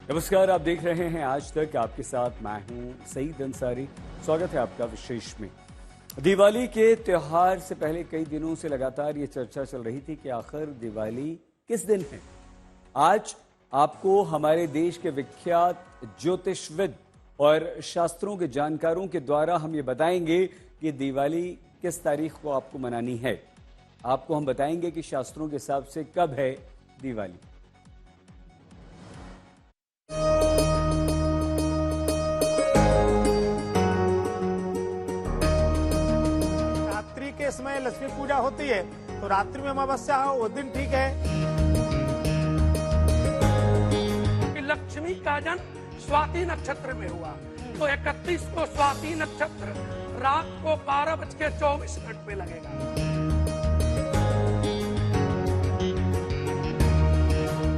नमस्कार, आप देख रहे हैं आज तक। आपके साथ मैं हूं सईद अंसारी। स्वागत है आपका विशेष में। दिवाली के त्योहार से पहले कई दिनों से लगातार ये चर्चा चल रही थी कि आखिर दिवाली किस दिन है। आज आपको हमारे देश के विख्यात ज्योतिषविद और शास्त्रों के जानकारों के द्वारा हम ये बताएंगे कि दिवाली किस तारीख को आपको मनानी है। आपको हम बताएंगे कि शास्त्रों के हिसाब से कब है दिवाली। रात्रि के समय लक्ष्मी पूजा होती है, तो रात्रि में अमावस्या हो वो दिन ठीक है। लक्ष्मी का जन्म स्वाति नक्षत्र में हुआ, तो 31 को स्वाति नक्षत्र रात को 12:24 पे लगेगा।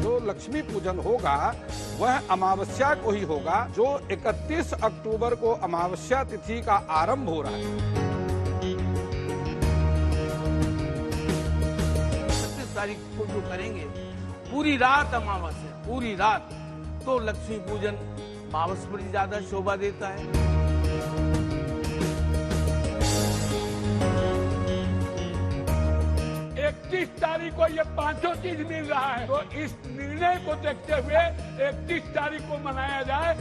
जो लक्ष्मी पूजन होगा वह अमावस्या को ही होगा, जो 31 अक्टूबर को अमावस्या तिथि का आरंभ हो रहा है। 31 तारीख को जो करेंगे पूरी रात अमावस्या, पूरी रात, तो लक्ष्मी पूजन अमावस पर ज्यादा शोभा देता है। 31 तारीख को ये पांचों चीज मिल रहा है, तो इस निर्णय को देखते हुए 31 तारीख को मनाया जाए।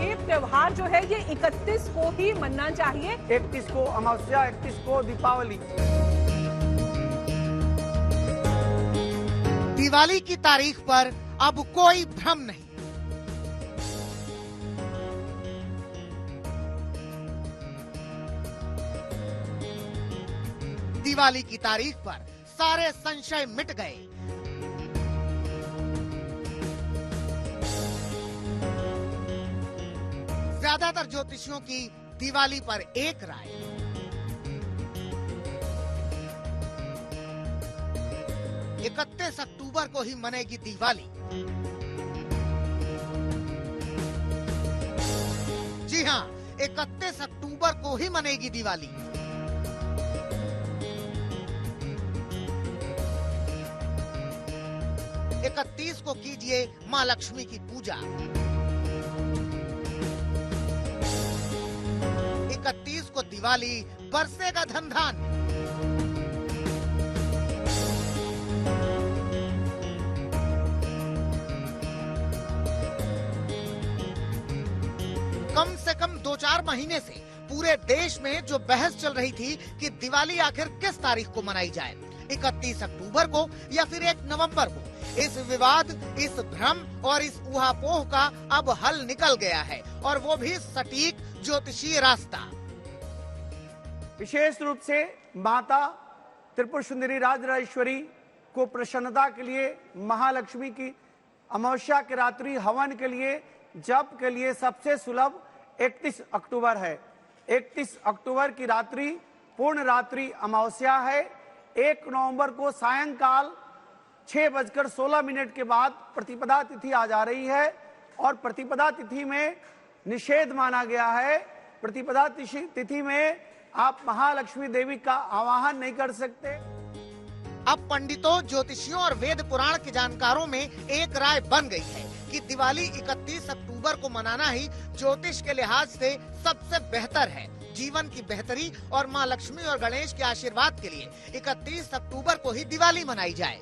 ये त्योहार जो है ये 31 को ही मनना चाहिए। 31 को अमावस्या, 31 को दीपावली। दिवाली की तारीख पर अब कोई भ्रम नहीं। दिवाली की तारीख पर सारे संशय मिट गए। ज्यादातर ज्योतिषियों की दिवाली पर एक राय। इकतीस अक्टूबर को ही मनेगी दिवाली। जी हां, 31 अक्टूबर को ही मनेगी दिवाली। इकतीस को कीजिए मां लक्ष्मी की पूजा। 31 को दिवाली, बरसेगा धन धान्य। कम से कम 2-4 महीने से पूरे देश में जो बहस चल रही थी कि दिवाली आखिर किस तारीख को मनाई जाए, 31 अक्टूबर को या फिर 1 नवंबर को। इस विवाद, इस भ्रम और इस ऊहापोह का अब हल निकल गया है, और वो भी सटीक ज्योतिषीय रास्ता। विशेष रूप से माता त्रिपुर सुंदरी राजराजेश्वरी को प्रसन्नता के लिए, महालक्ष्मी की अमावस्या की रात्रि हवन के लिए, जप के लिए सबसे सुलभ 31 अक्टूबर है। 31 अक्टूबर की रात्रि पूर्ण रात्रि अमावस्या है। 1 नवंबर को सायंकाल 6:16 के बाद प्रतिपदा तिथि आ जा रही है, और प्रतिपदा तिथि में निषेध माना गया है। प्रतिपदा तिथि में आप महालक्ष्मी देवी का आवाहन नहीं कर सकते। अब पंडितों, ज्योतिषियों और वेद पुराण के जानकारों में एक राय बन गई है कि दिवाली 31 अक्टूबर को मनाना ही ज्योतिष के लिहाज से सबसे बेहतर है। जीवन की बेहतरी और मां लक्ष्मी और गणेश के आशीर्वाद के लिए 31 अक्टूबर को ही दिवाली मनाई जाए।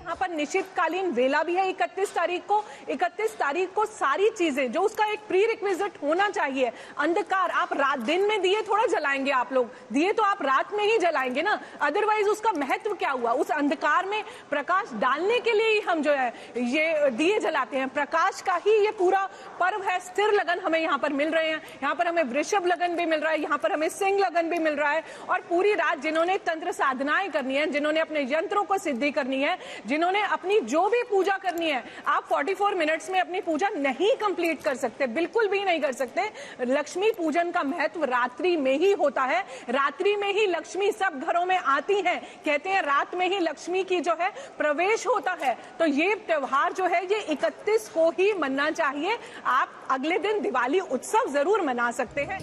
यहाँ पर निश्चितकालीन वेला भी है 31 तारीख को। 31 तारीख को सारी चीजें जो उसका एक प्री रिक्विजिट होना चाहिए, अंधकार, आप रात दिन में दिए थोड़ा जलाएंगे, आप लोग दिए तो आप रात में ही जलाएंगे ना, अदरवाइज उसका महत्व क्या हुआ। उस अंधकार में प्रकाश डालने के लिए ही हम जो है ये दिए जलाते हैं। प्रकाश का ही ये पूरा पर्व है। स्थिर लगन हमें यहाँ पर मिल रहे हैं, यहाँ पर हमें वृषभ लगन भी मिल रहा है, यहाँ पर हमें सिंह लगन भी मिल रहा है। और पूरी रात जिन्होंने तंत्र साधनाएं करनी है, जिन्होंने अपने यंत्रों को सिद्धि करनी है, जिन्होंने अपनी जो भी पूजा करनी है, आप 44 मिनट्स में अपनी पूजा नहीं कंप्लीट कर सकते, बिल्कुल भी नहीं कर सकते। लक्ष्मी पूजन का महत्व रात्रि में ही होता है। रात्रि में ही लक्ष्मी सब घरों में आती हैं। कहते हैं रात में ही लक्ष्मी की जो है प्रवेश होता है। तो ये त्योहार जो है ये 31 को ही मनना चाहिए। आप अगले दिन दिवाली उत्सव जरूर मना सकते हैं।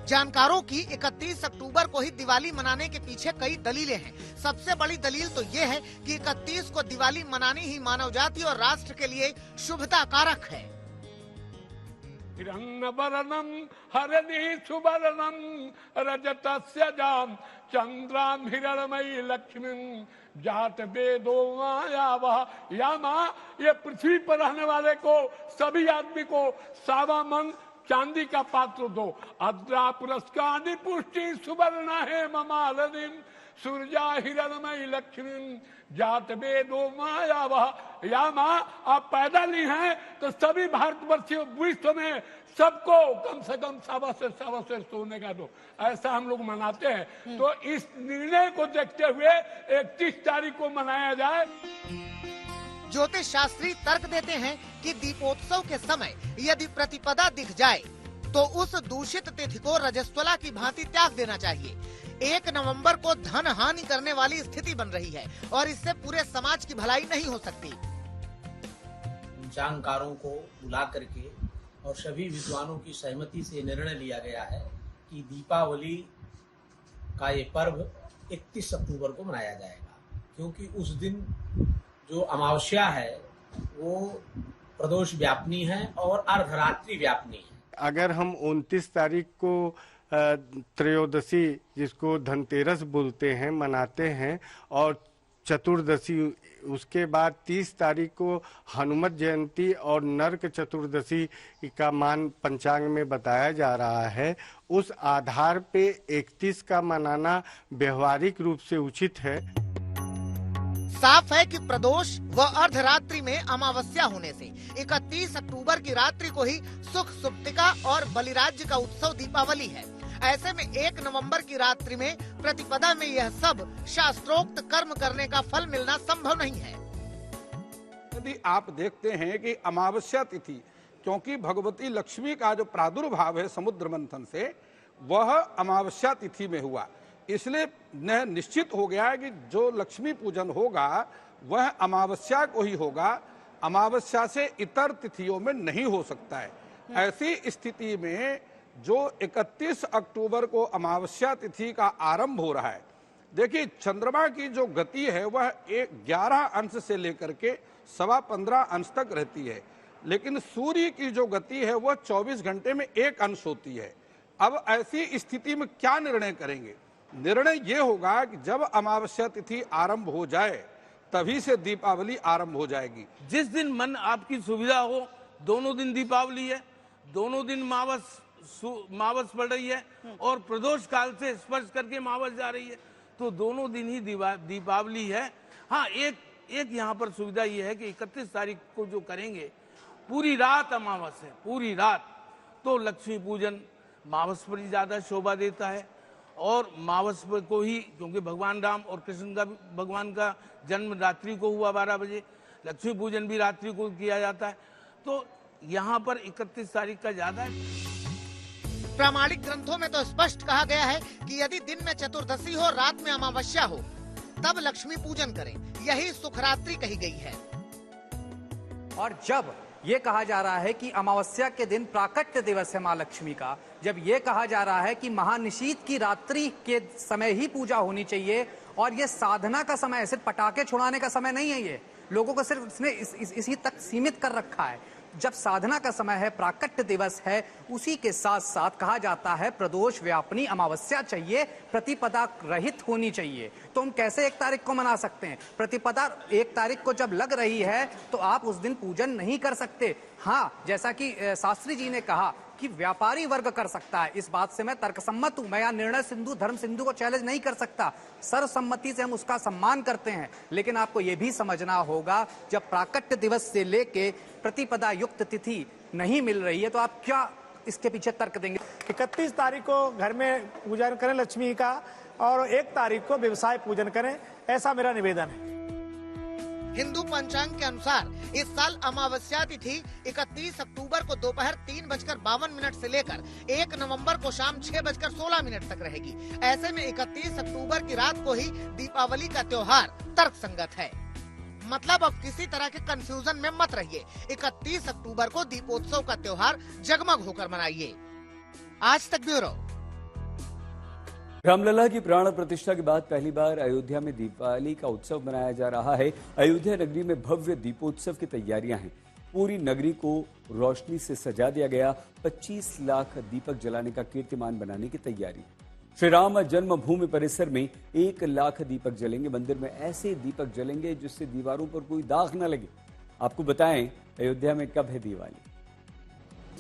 जानकारों की 31 अक्टूबर को ही दिवाली मनाने के पीछे कई दलीलें हैं। सबसे बड़ी दलील तो ये है कि 31 को दिवाली मनानी ही मानव जाति और राष्ट्र के लिए शुभता कारक है। हिरण्यवर्णं हरिणी सुवर्णं रजतस्य जाम चंद्राम हिरणमयी लक्ष्मीं जात वेदो मायावः यामा। ये पृथ्वी पर रहने वाले को, सभी आदमी को सावा मन चांदी का पात्र दो। अद्रा पुरस्कार पुष्टि सुवर्ण है ममालिनी सूर्या हिरणमयी लक्ष्मी जात वेदो मायावः यामा। आप पैदा ली हैं तो सभी भारतवर्षीय विश्व में सबको कम से कम सवा से सोने का दो, ऐसा हम लोग मनाते हैं। तो इस निर्णय को देखते हुए 31 तारीख को मनाया जाए। ज्योतिष शास्त्री तर्क देते हैं कि दीपोत्सव के समय यदि प्रतिपदा दिख जाए तो उस दूषित तिथि को रजस्वला की भांति त्याग देना चाहिए। 1 नवंबर को धन हानि करने वाली स्थिति बन रही है और इससे पूरे समाज की भलाई नहीं हो सकती। जानकारों को बुला करके और सभी विद्वानों की सहमति से निर्णय लिया गया है कि दीपावली का ये पर्व 31 अक्टूबर को मनाया जाएगा, क्योंकि उस दिन जो अमावस्या है वो प्रदोष व्यापनी है और अर्धरात्रि व्यापनी है। अगर हम 29 तारीख को त्रयोदशी, जिसको धनतेरस बोलते हैं, मनाते हैं और चतुर्दशी, उसके बाद 30 तारीख को हनुमत जयंती और नरक चतुर्दशी का मान पंचांग में बताया जा रहा है, उस आधार पे 31 का मनाना व्यवहारिक रूप से उचित है। साफ है कि प्रदोष व अर्धरात्रि में अमावस्या होने से 31 अक्टूबर की रात्रि को ही सुख सुप्तिका और बलिराज्य का उत्सव दीपावली है। ऐसे में 1 नवंबर की रात्रि में प्रतिपदा में यह सब शास्त्रोक्त कर्म करने का फल मिलना संभव नहीं है। यदि आप देखते हैं कि अमावस्या तिथि, क्योंकि भगवती लक्ष्मी का जो प्रादुर्भाव है समुद्र मंथन से, वह अमावस्या तिथि में हुआ, इसलिए निश्चित हो गया है कि जो लक्ष्मी पूजन होगा वह अमावस्या को ही होगा, अमावस्या से इतर तिथियों में नहीं हो सकता है। ऐसी स्थिति में जो 31 अक्टूबर को अमावस्या तिथि का आरंभ हो रहा है, देखिए चंद्रमा की जो गति है वह 11 अंश से लेकर के 15.25 अंश तक रहती है, लेकिन सूर्य की जो गति है वह 24 घंटे में 1 अंश होती है। अब ऐसी स्थिति में क्या निर्णय करेंगे? निर्णय ये होगा कि जब अमावस्या तिथि आरंभ हो जाए तभी से दीपावली आरंभ हो जाएगी। जिस दिन मन आपकी सुविधा हो, दोनों दिन दीपावली है, दोनों दिन मावस पड़ रही है और प्रदोष काल से स्पर्श करके मावस जा रही है, तो दोनों दिन ही दीपावली है। हाँ, एक यहाँ पर सुविधा ये है कि 31 तारीख को जो करेंगे पूरी रात अमावस है, पूरी रात, तो लक्ष्मी पूजन मावस पर ही ज्यादा शोभा देता है और मावस पर को ही, क्योंकि भगवान राम और कृष्ण का भगवान का जन्म रात्रि को हुआ 12 बजे, लक्ष्मी पूजन भी रात्रि को किया जाता है, तो यहाँ पर 31 तारीख का ज्यादा है। प्रामाणिक ग्रंथों में तो स्पष्ट कहा गया है कि यदि दिन में चतुर्दशी हो, रात में अमावस्या हो, तब लक्ष्मी पूजन करें, यही सुखरात्रि कही गई है। और जब ये कहा जा रहा है कि अमावस्या के दिन प्राकट्य दिवस है माँ लक्ष्मी का, जब ये कहा जा रहा है कि महानिशीत की रात्रि के समय ही पूजा होनी चाहिए और ये साधना का समय है, सिर्फ पटाखे छुड़ाने का समय नहीं है, ये लोगों को सिर्फ इसने इसी तक सीमित कर रखा है। जब साधना का समय है, प्राकट्य दिवस है, उसी के साथ साथ कहा जाता है प्रदोष व्यापनी अमावस्या चाहिए, प्रतिपदा रहित होनी चाहिए। तो हम कैसे 1 तारीख को मना सकते हैं? प्रतिपदा 1 तारीख को जब लग रही है तो आप उस दिन पूजन नहीं कर सकते। हाँ, जैसा कि शास्त्री जी ने कहा कि व्यापारी वर्ग कर सकता है, इस बात से मैं तर्कसम्मत हूं। मैं यहाँ निर्णय सिंधु, धर्म सिंधु को चैलेंज नहीं कर सकता, सर्वसम्मति से हम उसका सम्मान करते हैं, लेकिन आपको यह भी समझना होगा जब प्राकट्य दिवस से लेके प्रतिपदा युक्त तिथि नहीं मिल रही है तो आप क्या इसके पीछे तर्क देंगे? 31 तारीख को घर में पूजन करें लक्ष्मी का और 1 तारीख को व्यवसाय पूजन करें, ऐसा मेरा निवेदन है। हिंदू पंचांग के अनुसार इस साल अमावस्या तिथि 31 अक्टूबर को दोपहर 3:52 से लेकर 1 नवंबर को शाम 6:16 तक रहेगी। ऐसे में 31 अक्टूबर की रात को ही दीपावली का त्योहार तर्कसंगत है। मतलब अब किसी तरह के कंफ्यूजन में मत रहिए। 31 अक्टूबर को दीपोत्सव का त्योहार जगमग होकर मनाइए। आज तक ब्यूरो। रामलला की प्राण प्रतिष्ठा के बाद पहली बार अयोध्या में दीपावली का उत्सव मनाया जा रहा है। अयोध्या नगरी में भव्य दीपोत्सव की तैयारियां हैं। पूरी नगरी को रोशनी से सजा दिया गया। 25 लाख दीपक जलाने का कीर्तिमान बनाने की तैयारी। श्री राम जन्मभूमि परिसर में 1 लाख दीपक जलेंगे। मंदिर में ऐसे दीपक जलेंगे जिससे दीवारों पर कोई दाग न लगे। आपको बताएं, अयोध्या में कब है दिवाली?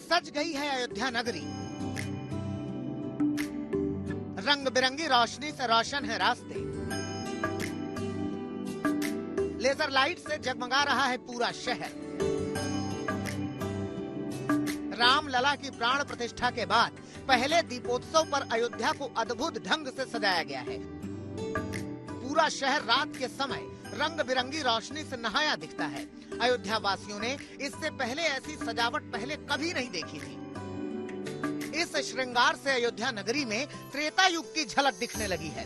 सज गई है अयोध्या नगरी, रंग बिरंगी रोशनी से रोशन है रास्ते, लेजर लाइट से जगमगा रहा है पूरा शहर। रामलला की प्राण प्रतिष्ठा के बाद पहले दीपोत्सव पर अयोध्या को अद्भुत ढंग से सजाया गया है। पूरा शहर रात के समय रंग बिरंगी रोशनी से नहाया दिखता है। अयोध्या वासियों ने इससे पहले ऐसी सजावट पहले कभी नहीं देखी थी। इस श्रृंगार से अयोध्या नगरी में त्रेता युग की झलक दिखने लगी है।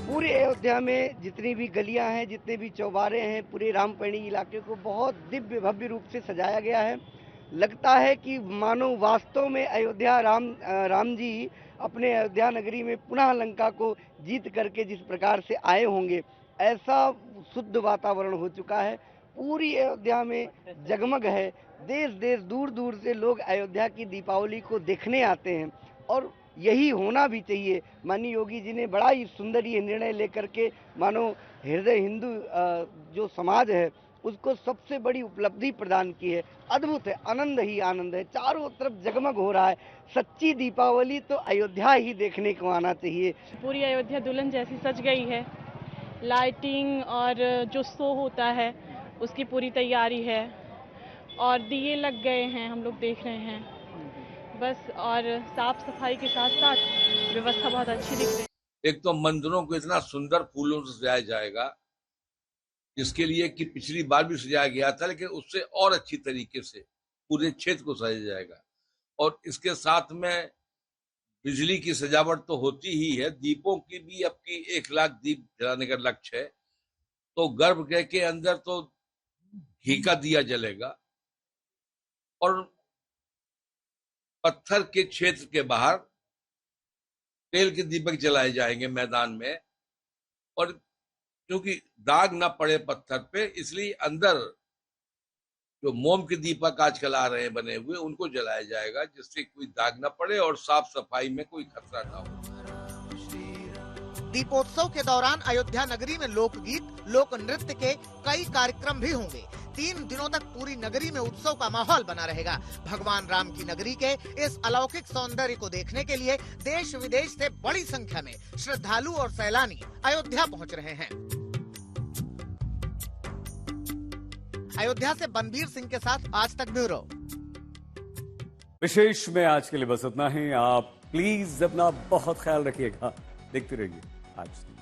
पूरे अयोध्या में जितनी भी गलियां हैं, जितने भी चौबारे हैं, पूरे रामपैणी इलाके को बहुत दिव्य भव्य रूप से सजाया गया है। लगता है कि मानो वास्तव में अयोध्या राम जी अपने अयोध्या नगरी में पुनः लंका को जीत करके जिस प्रकार से आए होंगे, ऐसा शुद्ध वातावरण हो चुका है। पूरी अयोध्या में जगमग है। देश देश दूर दूर से लोग अयोध्या की दीपावली को देखने आते हैं और यही होना भी चाहिए। माननीय योगी जी ने बड़ा ही सुंदर ये निर्णय लेकर के मानो हृदय हिंदू जो समाज है उसको सबसे बड़ी उपलब्धि प्रदान की है। अद्भुत है, आनंद ही आनंद है। चारों तरफ जगमग हो रहा है। सच्ची दीपावली तो अयोध्या ही देखने को आना चाहिए। पूरी अयोध्या दुल्हन जैसी सज गई है। लाइटिंग और जो शो होता है उसकी पूरी तैयारी है और दिए लग गए हैं, हम लोग देख रहे हैं बस। और साफ सफाई के साथ साथ व्यवस्था बहुत अच्छी दिख रही है। एक तो मंदिरों को इतना सुंदर फूलों से सजाया जाएगा जिसके लिए कि पिछली बार भी सजाया गया था, लेकिन उससे और अच्छी तरीके से पूरे क्षेत्र को सजाया जाएगा। और इसके साथ में बिजली की सजावट तो होती ही है, दीपों की भी आपकी 1 लाख दीप जलाने का लक्ष्य है। तो गर्भगृह के अंदर तो घी का दिया जलेगा और पत्थर के क्षेत्र के बाहर तेल के दीपक जलाए जाएंगे मैदान में। और क्योंकि दाग ना पड़े पत्थर पे, इसलिए अंदर जो मोम के दीपक आजकल आ रहे हैं बने हुए, उनको जलाया जाएगा जिससे कोई दाग ना पड़े और साफ सफाई में कोई खतरा ना हो। दीपोत्सव के दौरान अयोध्या नगरी में लोकगीत, लोक नृत्य के कई कार्यक्रम भी होंगे। 3 दिनों तक पूरी नगरी में उत्सव का माहौल बना रहेगा। भगवान राम की नगरी के इस अलौकिक सौंदर्य को देखने के लिए देश विदेश से बड़ी संख्या में श्रद्धालु और सैलानी अयोध्या पहुंच रहे हैं। अयोध्या से बनबीर सिंह के साथ आज तक ब्यूरो। विशेष में आज के लिए बस इतना ही। आप प्लीज अपना बहुत ख्याल रखिएगा। देखते रहिए आज तक।